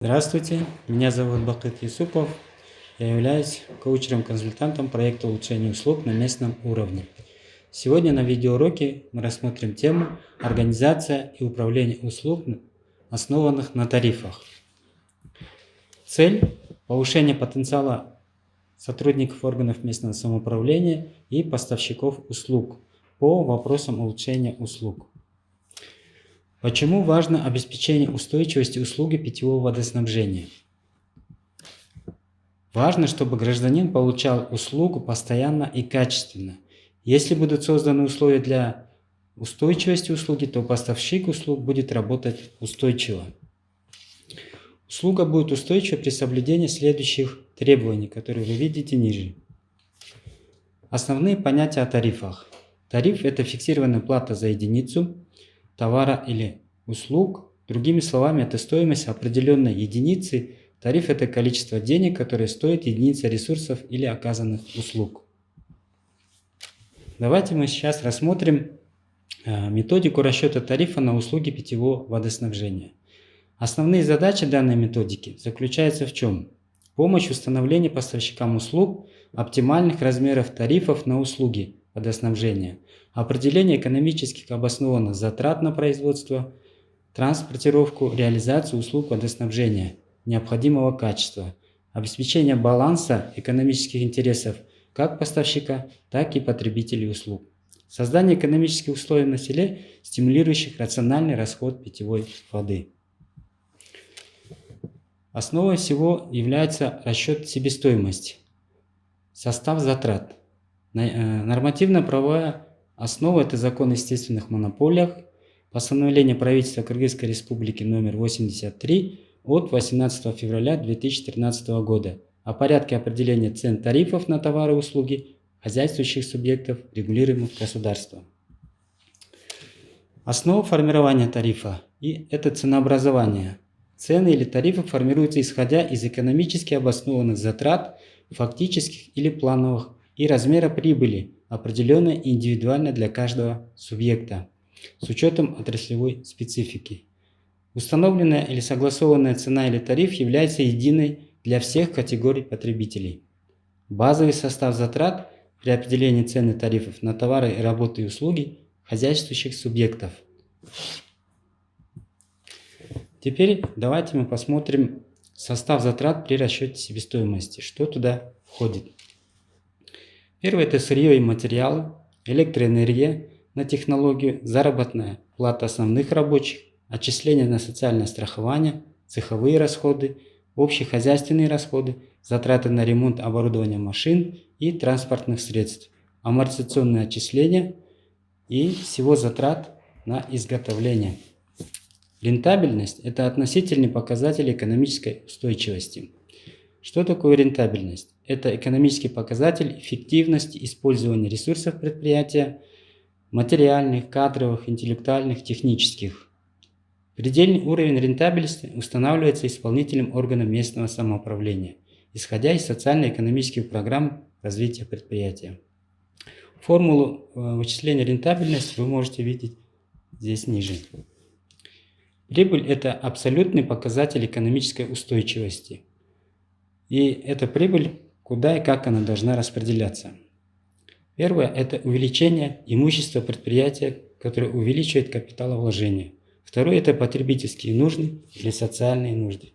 Здравствуйте, меня зовут Бакыт Юсупов. Я являюсь коучером-консультантом проекта улучшения услуг на местном уровне. Сегодня на видеоуроке мы рассмотрим тему «Организация и управление услуг, основанных на тарифах». Цель – повышение потенциала сотрудников органов местного самоуправления и поставщиков услуг по вопросам улучшения услуг. Почему важно обеспечение устойчивости услуги питьевого водоснабжения? Важно, чтобы гражданин получал услугу постоянно и качественно. Если будут созданы условия для устойчивости услуги, то поставщик услуг будет работать устойчиво. Услуга будет устойчива при соблюдении следующих требований, которые вы видите ниже. Основные понятия о тарифах. Тариф – это фиксированная плата за единицу товара или услуг. Другими словами, это стоимость определенной единицы. Тариф – это количество денег, которое стоит единица ресурсов или оказанных услуг. Давайте мы сейчас рассмотрим методику расчета тарифа на услуги питьевого водоснабжения. Основные задачи данной методики заключаются в чем? Помощь в установлении поставщикам услуг оптимальных размеров тарифов на услуги водоснабжения, определение экономических обоснованных затрат на производство, транспортировку, реализацию услуг водоснабжения необходимого качества, обеспечение баланса экономических интересов как поставщика, так и потребителей услуг, создание экономических условий на селе, стимулирующих рациональный расход питьевой воды. Основой всего является расчет себестоимости, состав затрат. Нормативно-правовая основа – это закон о естественных монополиях, постановление правительства Кыргызской Республики номер 83 от 18 февраля 2013 года о порядке определения цен тарифов на товары и услуги хозяйствующих субъектов, регулируемых государством. Основа формирования тарифа – это ценообразование. Цены или тарифы формируются исходя из экономически обоснованных затрат, фактических или плановых, и размера прибыли, определенной индивидуально для каждого субъекта, с учетом отраслевой специфики. Установленная или согласованная цена или тариф является единой для всех категорий потребителей. Базовый состав затрат при определении цен и тарифов на товары, работы и услуги хозяйствующих субъектов. Теперь давайте мы посмотрим состав затрат при расчете себестоимости. Что туда входит? Первое – это сырье и материалы, электроэнергия на технологию, заработная плата основных рабочих, отчисления на социальное страхование, цеховые расходы, общехозяйственные расходы, затраты на ремонт оборудования машин и транспортных средств, амортизационные отчисления и всего затрат на изготовление. Рентабельность – это относительный показатель экономической устойчивости. Что такое рентабельность? Это экономический показатель эффективности использования ресурсов предприятия, материальных, кадровых, интеллектуальных, технических. Предельный уровень рентабельности устанавливается исполнительным органом местного самоуправления, исходя из социально-экономических программ развития предприятия. Формулу вычисления рентабельности вы можете видеть здесь ниже. Прибыль – это абсолютный показатель экономической устойчивости. И эта прибыль, куда и как она должна распределяться. Первое – это увеличение имущества предприятия, которое увеличивает капиталовложение. Второе – это потребительские нужды или социальные нужды.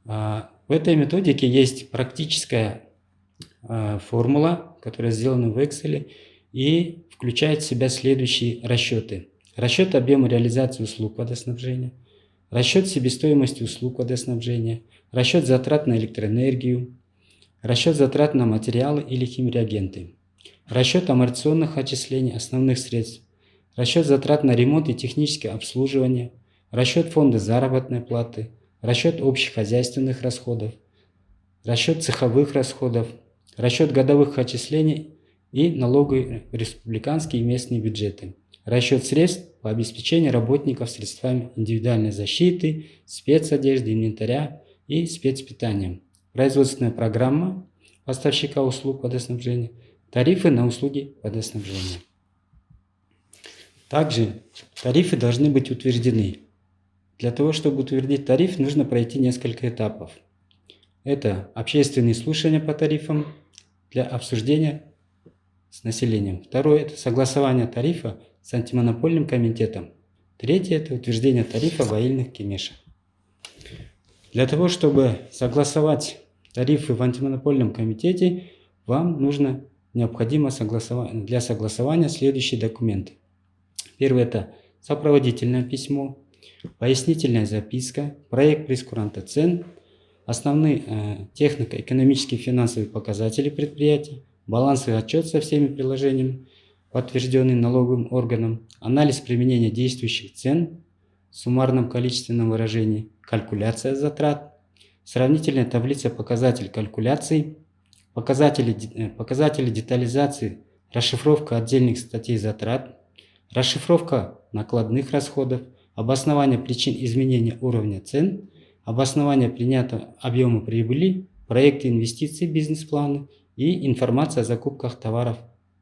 В этой методике есть практическая формула, которая сделана в Excel и включает в себя следующие расчеты. Расчет объема реализации услуг водоснабжения, расчет себестоимости услуг водоснабжения, расчет затрат на электроэнергию, расчет затрат на материалы или химреагенты, расчет амортизационных отчислений основных средств, расчет затрат на ремонт и техническое обслуживание, расчет фонда заработной платы, расчет общих хозяйственных расходов, расчет цеховых расходов, расчет годовых отчислений и налоговые республиканские и местные бюджеты, расчет средств по обеспечению работников средствами индивидуальной защиты, спецодежды, инвентаря и спецпитанием, производственная программа поставщика услуг водоснабжения, тарифы на услуги водоснабжения. Также тарифы должны быть утверждены Для того, чтобы утвердить тариф, нужно пройти несколько этапов. Это общественные слушания по тарифам для обсуждения с населением. Второе – это согласование тарифа с антимонопольным комитетом. Третье – это утверждение тарифа в аильных кемешах. Для того, чтобы согласовать тарифы в антимонопольном комитете, вам необходимо для согласования следующие документы. Первое – это сопроводительное письмо, пояснительная записка, проект прейскуранта цен, основные технико-экономические и финансовые показатели предприятия, баланс и отчет со всеми приложениями, подтвержденный налоговым органом, анализ применения действующих цен в суммарном количественном выражении, калькуляция затрат, сравнительная таблица показателей калькуляций, показатели детализации, расшифровка отдельных статей затрат, расшифровка накладных расходов, обоснование причин изменения уровня цен, обоснование принятого объема прибыли, проекты инвестиций, бизнес-планы и информация о закупках товаров,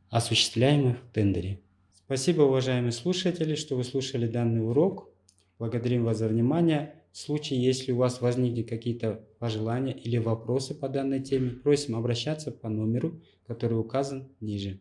осуществляемых в тендере. Спасибо, уважаемые слушатели, что вы слушали данный урок. Благодарим вас за внимание. В случае, если у вас возникли какие-то пожелания или вопросы по данной теме, просим обращаться по номеру, который указан ниже.